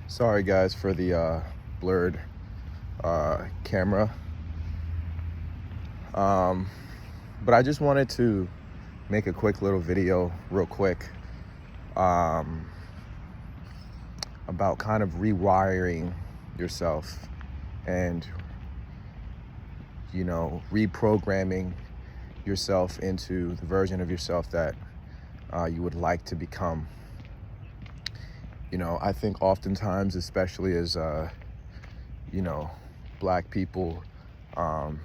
Sorry guys for the blurred camera. Um, but I just wanted to make a quick little video real quick um, about kind of rewiring yourself and, reprogramming yourself into the version of yourself that you would like to become. I think oftentimes, especially as, black people, and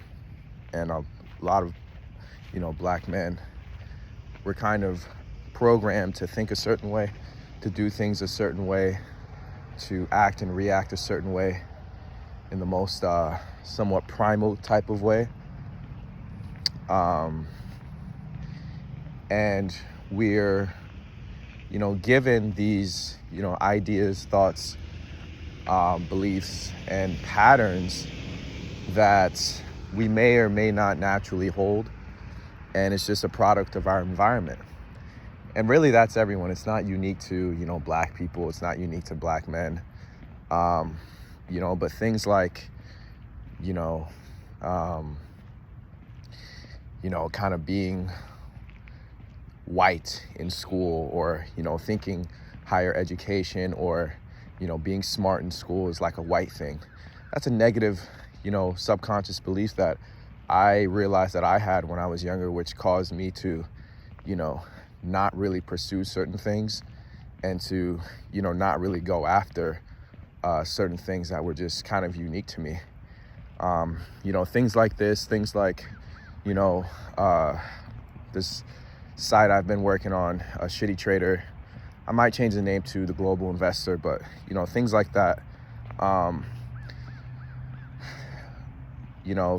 a lot of, black men, we're kind of programmed to think a certain way, to do things a certain way, to act and react a certain way in the most somewhat primal type of way. And we're, given these, ideas, thoughts, beliefs, and patterns that we may or may not naturally hold. And it's just a product of our environment. And really, that's everyone. It's not unique to, black people. It's not unique to black men. But things like, kind of being white in school, or, thinking higher education, or, being smart in school is like a white thing. That's a negative, subconscious belief that I realized that I had when I was younger, which caused me to, not really pursue certain things, and to, not really go after certain things that were just kind of unique to me. Things like this, things like, this site I've been working on, a Shitty Trader. I might change the name to The Global Investor, but, things like that.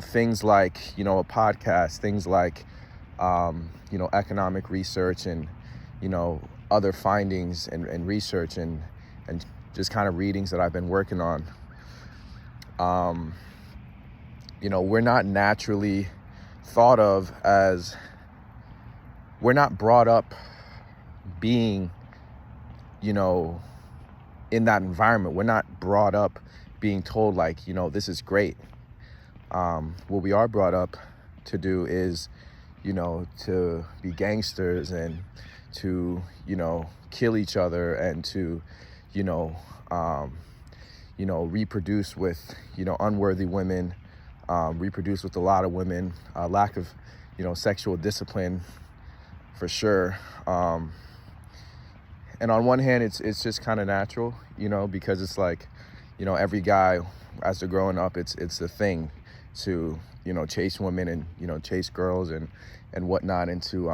Things like, a podcast, things like, economic research and, other findings and research and just kind of readings that I've been working on. We're not naturally thought of as, we're not brought up being, in that environment. We're not brought up being told like, this is great. What we are brought up to do is, to be gangsters and to, kill each other and to, reproduce with, unworthy women, reproduce with a lot of women, lack of, sexual discipline for sure. And on one hand, it's just kind of natural, because it's like, every guy as they're growing up, it's a thing to, chase women and, chase girls and whatnot, and to,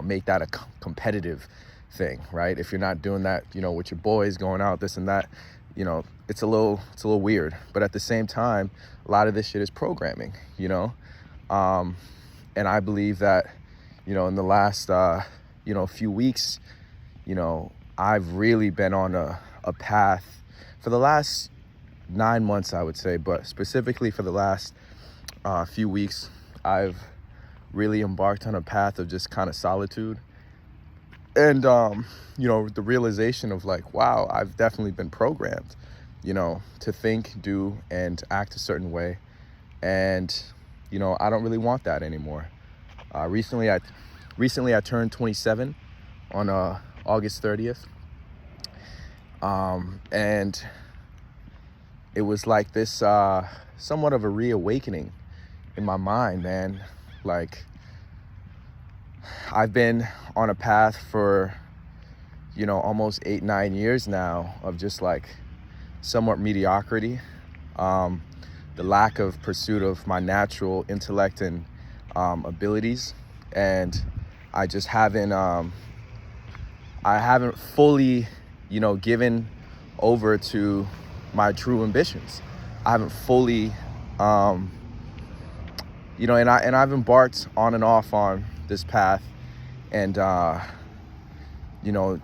make that a competitive thing, right? If you're not doing that, with your boys going out, this and that, it's a little weird. But at the same time, a lot of this shit is programming, and I believe that, in the last, few weeks, I've really been on a path for the last 9 months, I would say, but specifically for the last few weeks, I've really embarked on a path of just kind of solitude. And, the realization of like, wow, I've definitely been programmed, to think, do, and act a certain way. And, I don't really want that anymore. Recently I turned 27 on August 30th. And it was like this somewhat of a reawakening in my mind, man. Like, I've been on a path for, almost 8-9 years now of just like somewhat mediocrity, the lack of pursuit of my natural intellect and abilities. And I just haven't, I haven't fully, given over to my true ambitions. I haven't fully, and I've embarked on and off on this path, and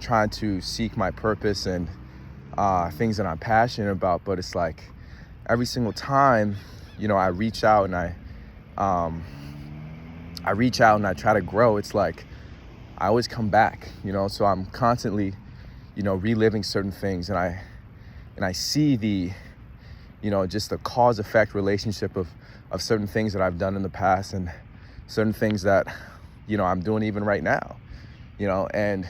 trying to seek my purpose and things that I'm passionate about. But it's like every single time, I reach out and I try to grow. It's like I always come back, so I'm constantly, reliving certain things, and I see the, just the cause effect relationship of certain things that I've done in the past and certain things that, I'm doing even right now, and,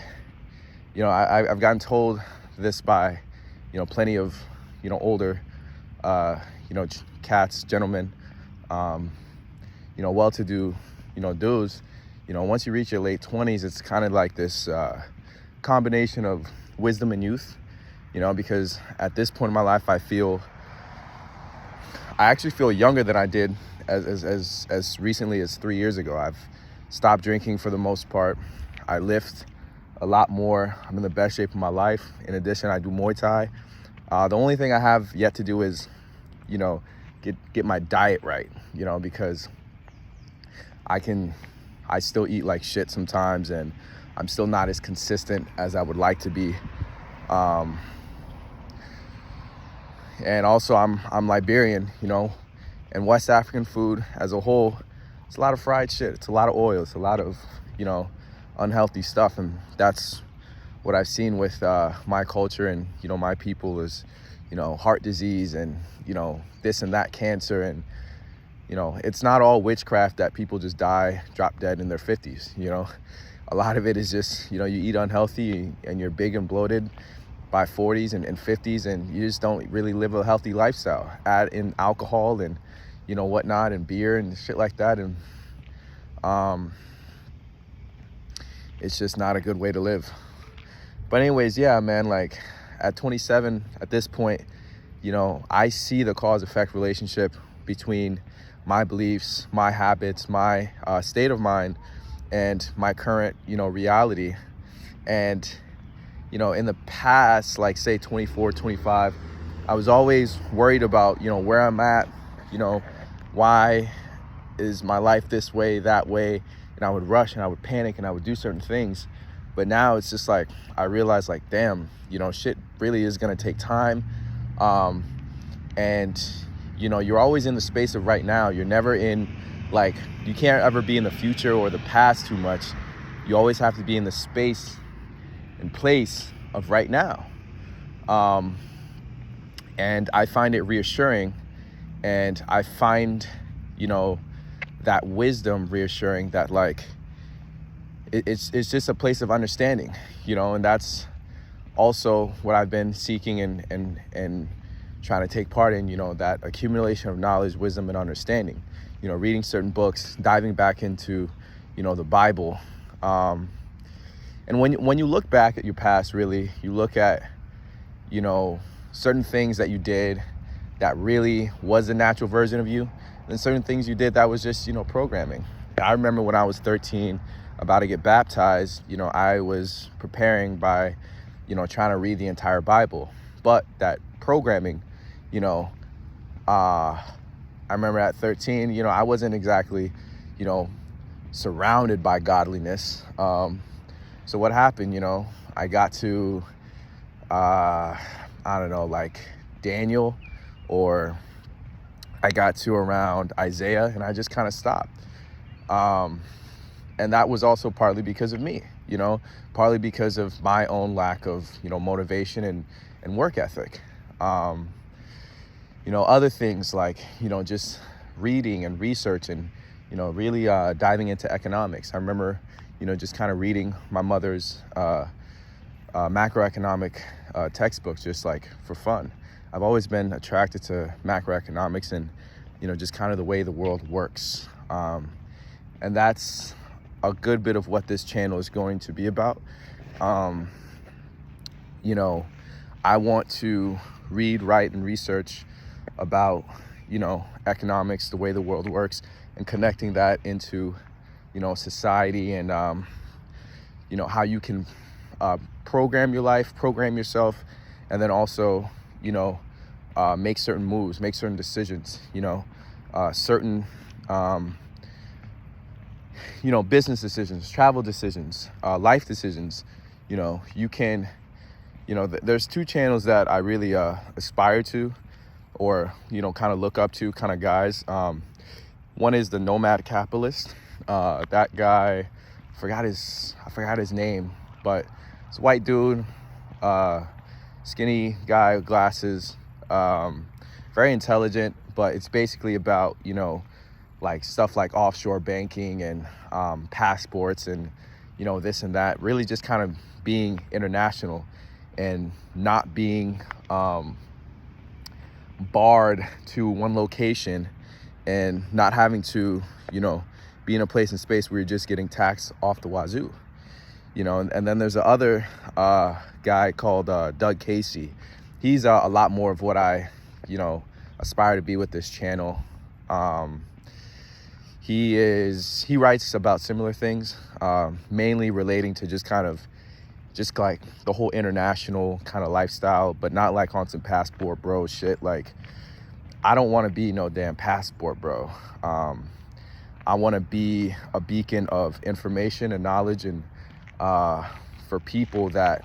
I've gotten told this by, plenty of, older, cats, gentlemen, well-to-do, dudes, once you reach your late 20s, it's kind of like this combination of wisdom and youth, because at this point in my life, I actually feel younger than I did as recently as 3 years ago. I've stopped drinking for the most part. I lift a lot more. I'm in the best shape of my life. In addition, I do Muay Thai. The only thing I have yet to do is, get my diet right, because I still eat like shit sometimes, and I'm still not as consistent as I would like to be. And also I'm Liberian, and West African food as a whole, it's a lot of fried shit. It's a lot of oil. It's a lot of, unhealthy stuff. And that's what I've seen with my culture and, my people is, heart disease and, this and that cancer. And, it's not all witchcraft that people just drop dead in their 50s, A lot of it is just, you eat unhealthy and you're big and bloated by 40s and 50s, and you just don't really live a healthy lifestyle. Add in alcohol and, whatnot, and beer and shit like that. And it's just not a good way to live. But anyways, yeah, man, like at 27, at this point, I see the cause-effect relationship between my beliefs, my habits, my state of mind, and my current, reality. And, in the past, like say 24, 25, I was always worried about, where I'm at, why is my life this way, that way? And I would rush and I would panic and I would do certain things. But now it's just like, I realize like, damn, shit really is gonna take time. And, you're always in the space of right now. You're never in, like, you can't ever be in the future or the past too much. You always have to be in the space and place of right now. And I find it reassuring, and I find, that wisdom reassuring, that like, it's just a place of understanding, and that's also what I've been seeking and trying to take part in, that accumulation of knowledge, wisdom, and understanding, reading certain books, diving back into, the Bible. And when you look back at your past, really, you look at, certain things that you did that really was a natural version of you, and certain things you did that was just, programming. I remember when I was 13, about to get baptized, I was preparing by, trying to read the entire Bible. But that programming, I remember at 13, I wasn't exactly, surrounded by godliness. So what happened, I got to, I don't know, like Daniel, or I got to around Isaiah, and I just kind of stopped. And that was also partly because of me, partly because of my own lack of, motivation and work ethic. Other things like, just reading and research and, really diving into economics. I remember, just kind of reading my mother's macroeconomic textbooks just like for fun. I've always been attracted to macroeconomics and, just kind of the way the world works. And that's a good bit of what this channel is going to be about. I want to read, write, and research about, economics, the way the world works, and connecting that into, society and, how you can program your life, program yourself, and then also, make certain moves, make certain decisions, certain, business decisions, travel decisions, life decisions. You can, there's two channels that I really aspire to, or, kind of look up to, kind of guys. One is the Nomad Capitalist. That guy, I forgot his name, but it's a white dude, skinny guy with glasses, very intelligent, but it's basically about, like stuff like offshore banking and passports and, this and that, really just kind of being international and not being barred to one location and not having to, be in a place and space where you're just getting taxed off the wazoo. And then there's the other guy called Doug Casey. He's a lot more of what I, aspire to be with this channel. He writes about similar things, mainly relating to just like the whole international kind of lifestyle, but not like on some passport bro shit. Like, I don't want to be no damn passport bro. I want to be a beacon of information and knowledge and for people that,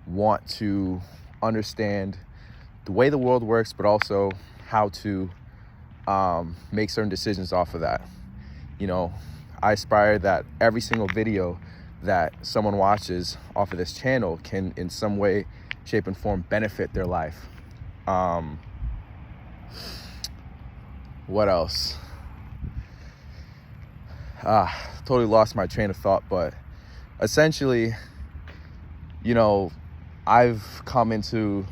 want to understand the way the world works, but also how to make certain decisions off of that. I aspire that every single video that someone watches off of this channel can in some way, shape, and form benefit their life. What else? Totally lost my train of thought, but essentially, I've come into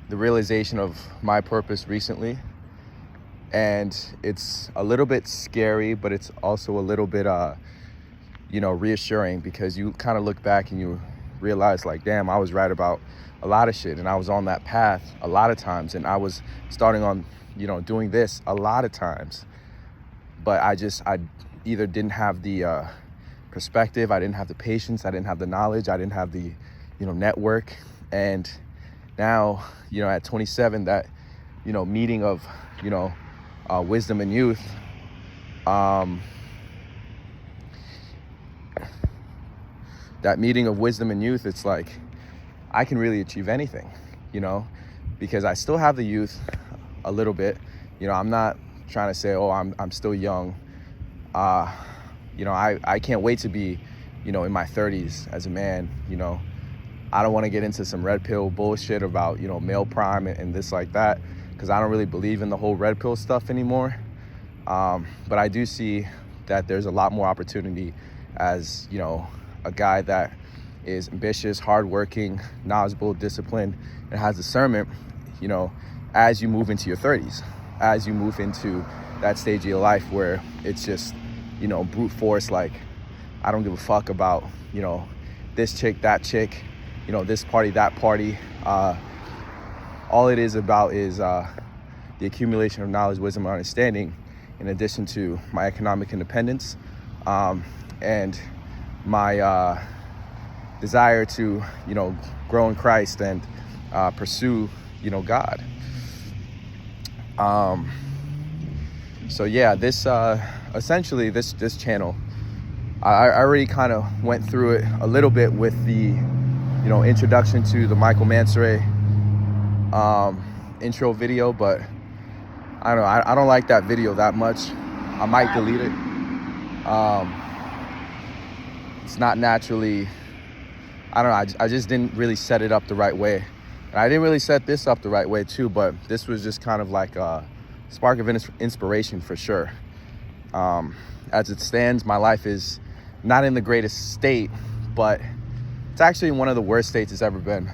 the realization of my purpose recently, and it's a little bit scary, but it's also a little bit, reassuring, because you kind of look back and you realize, like, damn, I was right about a lot of shit, and I was on that path a lot of times, and I was starting on, doing this a lot of times, but I either didn't have the perspective, I didn't have the patience, I didn't have the knowledge, I didn't have the, network. And now, at 27, that, meeting of, wisdom and youth, that meeting of wisdom and youth, it's like, I can really achieve anything, because I still have the youth a little bit. I'm not trying to say, oh, I'm still young. I can't wait to be, in my 30s as a man. I don't want to get into some red pill bullshit about, male prime and this like that, because I don't really believe in the whole red pill stuff anymore. But I do see that there's a lot more opportunity as, a guy that is ambitious, hardworking, knowledgeable, disciplined, and has discernment, as you move into your 30s, as you move into that stage of your life where it's just, brute force. Like, I don't give a fuck about, this chick, that chick, this party, that party. All it is about is the accumulation of knowledge, wisdom, and understanding, in addition to my economic independence and my desire to, grow in Christ and pursue, God. So yeah, this essentially this channel, I already kind of went through it a little bit with the, introduction to the Michael Mansoray intro video, but I don't know, I don't like that video that much. I might delete it. It's not naturally, I don't know, I just didn't really set it up the right way. And I didn't really set this up the right way too, but this was just kind of like a spark of inspiration for sure. As it stands, my life is not in the greatest state, but it's actually one of the worst states it's ever been.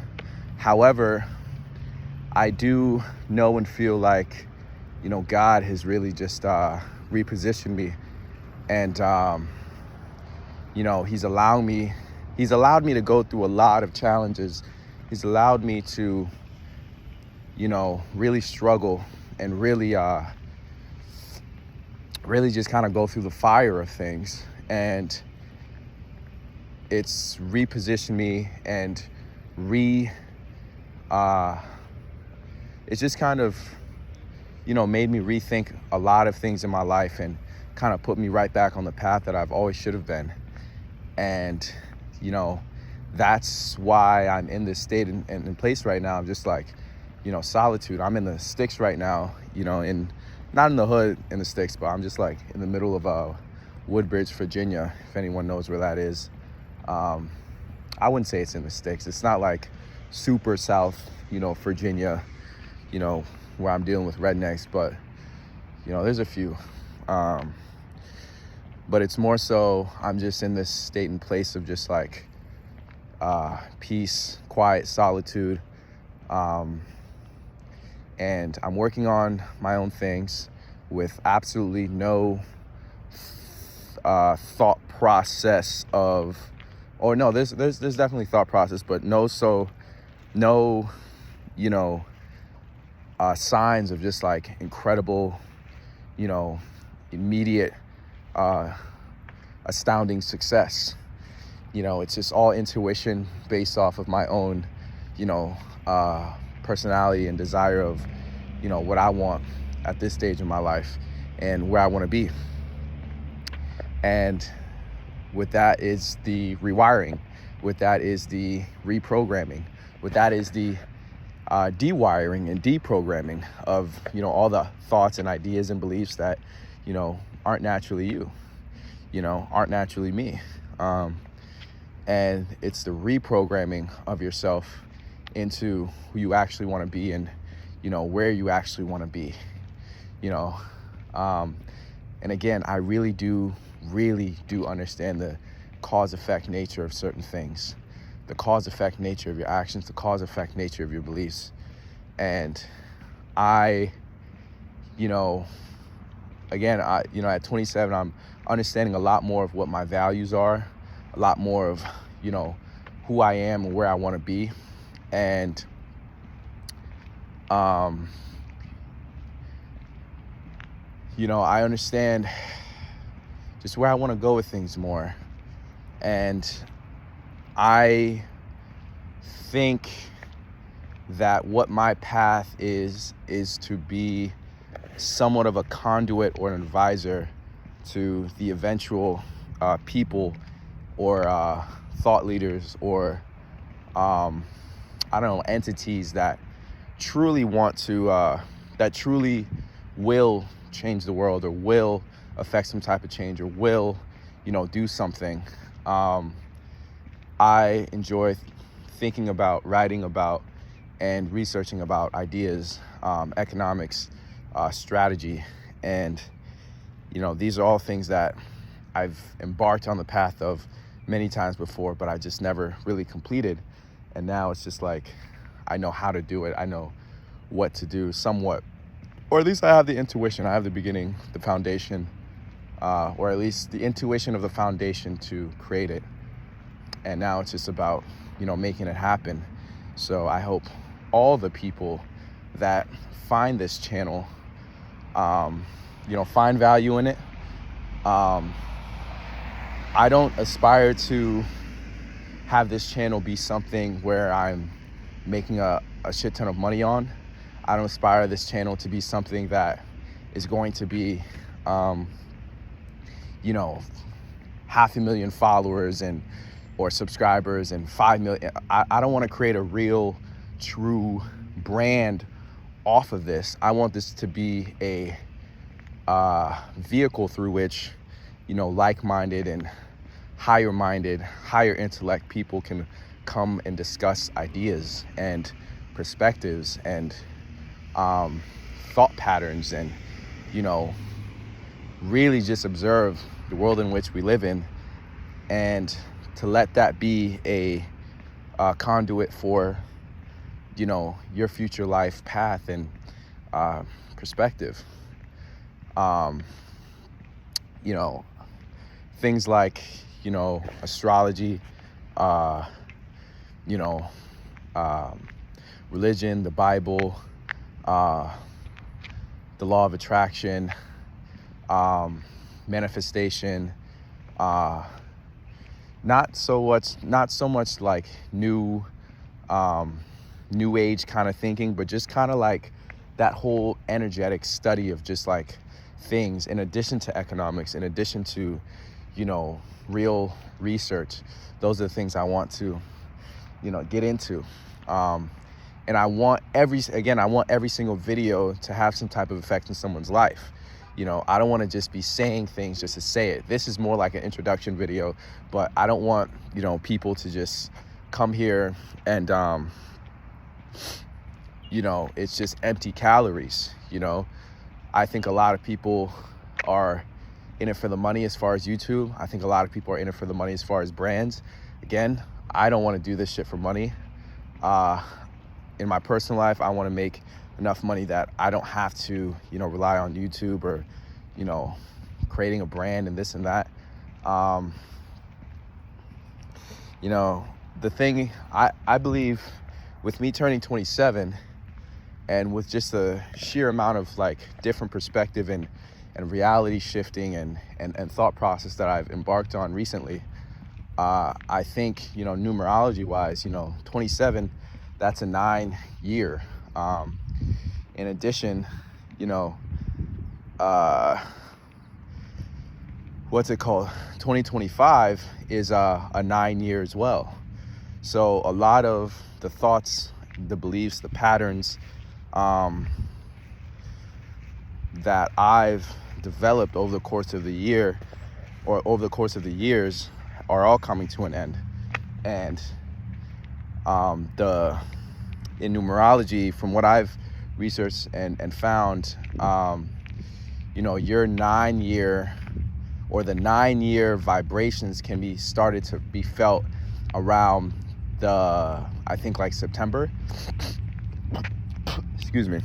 However, I do know and feel like, God has really just repositioned me, and He's allowed me to go through a lot of challenges. He's allowed me to, really struggle and really just kind of go through the fire of things. And it's repositioned me and it's just kind of, made me rethink a lot of things in my life and kind of put me right back on the path that I've always should have been. And, that's why I'm in this state and place right now. I'm just like, solitude. I'm in the sticks right now, not in the hood in the sticks, but I'm just like in the middle of Woodbridge, Virginia, if anyone knows where that is. I I wouldn't say it's in the sticks. It's not like super south, Virginia, where I'm dealing with rednecks, but, there's a few. But it's more so I'm just in this state and place of just like peace, quiet, solitude. And I'm working on my own things with absolutely no thought process of, or no, there's definitely thought process, but no, signs of just like incredible, immediate, astounding success. It's just all intuition based off of my own, personality and desire of, what I want at this stage in my life and where I want to be. And with that is the rewiring. With that is the reprogramming. With that is the dewiring and deprogramming of, all the thoughts and ideas and beliefs that, aren't naturally you, aren't naturally me. And it's the reprogramming of yourself into who you actually want to be and, where you actually want to be, and again, I really do understand the cause-effect nature of certain things, the cause-effect nature of your actions, the cause-effect nature of your beliefs. And I, again, at 27, I'm understanding a lot more of what my values are, a lot more of, who I am and where I want to be. And, I understand just where I want to go with things more. And I think that what my path is to be somewhat of a conduit or an advisor to the eventual people or thought leaders or entities that truly want to that truly will change the world or will affect some type of change or will do something. I enjoy thinking about, writing about, and researching about ideas, economics, strategy, and these are all things that I've embarked on the path of many times before, but I just never really completed. And now it's just like I know how to do it. I know what to do somewhat, or at least I have the intuition. I have the beginning, the foundation, or at least the intuition of the foundation to create it. And now it's just about making it happen. So I hope all the people that find this channel find value in it. I don't aspire to have this channel be something where I'm making a shit ton of money on. I don't aspire this channel to be something that is going to be, 500,000 followers or subscribers and 5 million. I don't want to create a real, true brand off of this. I want this to be a vehicle through which, like-minded and higher-minded, higher intellect people can come and discuss ideas and perspectives and thought patterns and, really just observe the world in which we live in, and to let that be a conduit for, your future life path and perspective. Things like, astrology, religion, the Bible, the law of attraction, manifestation, not so much like new age kind of thinking, but just kind of like that whole energetic study of just like things in addition to economics, in addition to, real research. Those are the things I want to, get into. And I want every single video to have some type of effect in someone's life. I don't want to just be saying things just to say it. This is more like an introduction video, but I don't want, people to just come here and, it's just empty calories. I think a lot of people are in it for the money as far as YouTube. I think a lot of people are in it for the money as far as brands. Again, I don't want to do this shit for money. In my personal life, I want to make enough money that I don't have to, rely on YouTube or, creating a brand and this and that. The thing, I believe with me turning 27 and with just the sheer amount of like different perspective and reality shifting and thought process that I've embarked on recently, I think, numerology wise, 27, that's a 9-year. In addition, what's it called? 2025 is a 9-year as well. So a lot of the thoughts, the beliefs, the patterns that I've developed over the course of the year or over the course of the years are all coming to an end. And in numerology, from what I've researched and found, your 9-year or the 9-year vibrations can be started to be felt around I think like September. Excuse me.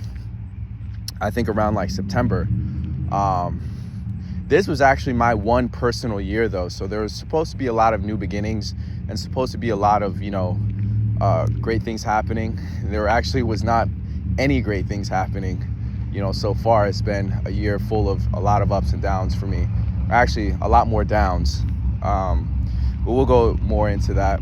I think around like September. This was actually my one personal year though. So there was supposed to be a lot of new beginnings and supposed to be a lot of, great things happening. There actually was not any great things happening. So far it's been a year full of a lot of ups and downs for me. Actually, a lot more downs. But we'll go more into that.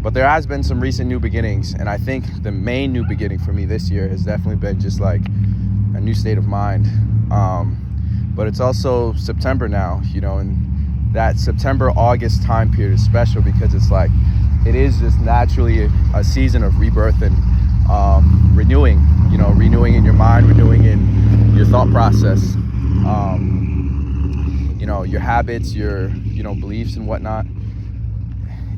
But there has been some recent new beginnings, and I think the main new beginning for me this year has definitely been just like a new state of mind. But it's also September now, and that September-August time period is special because it's like, it is just naturally a season of rebirth and renewing, renewing in your mind, renewing in your thought process, your habits, your, beliefs and whatnot.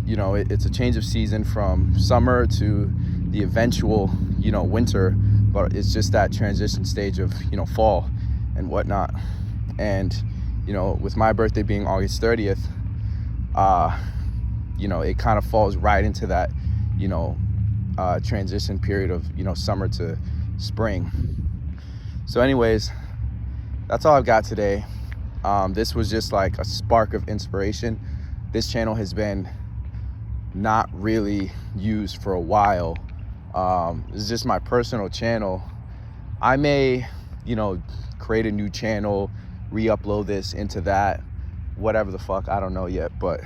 It's a change of season from summer to the eventual, winter, but it's just that transition stage of, fall and whatnot. And, with my birthday being August 30th, it kind of falls right into that, transition period of, summer to spring. So anyways, that's all I've got today. This was just like a spark of inspiration. This channel has been not really used for a while. This is just my personal channel. I may, create a new channel, re-upload this into that, whatever the fuck, I don't know yet, but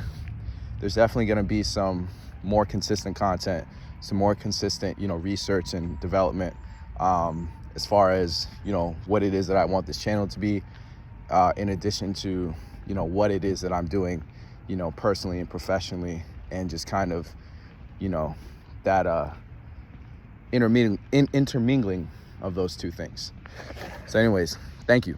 there's definitely going to be some more consistent content, some more consistent, research and development, as far as, what it is that I want this channel to be, in addition to, what it is that I'm doing, personally and professionally, and just kind of, that intermingling of those two things. So anyways, thank you.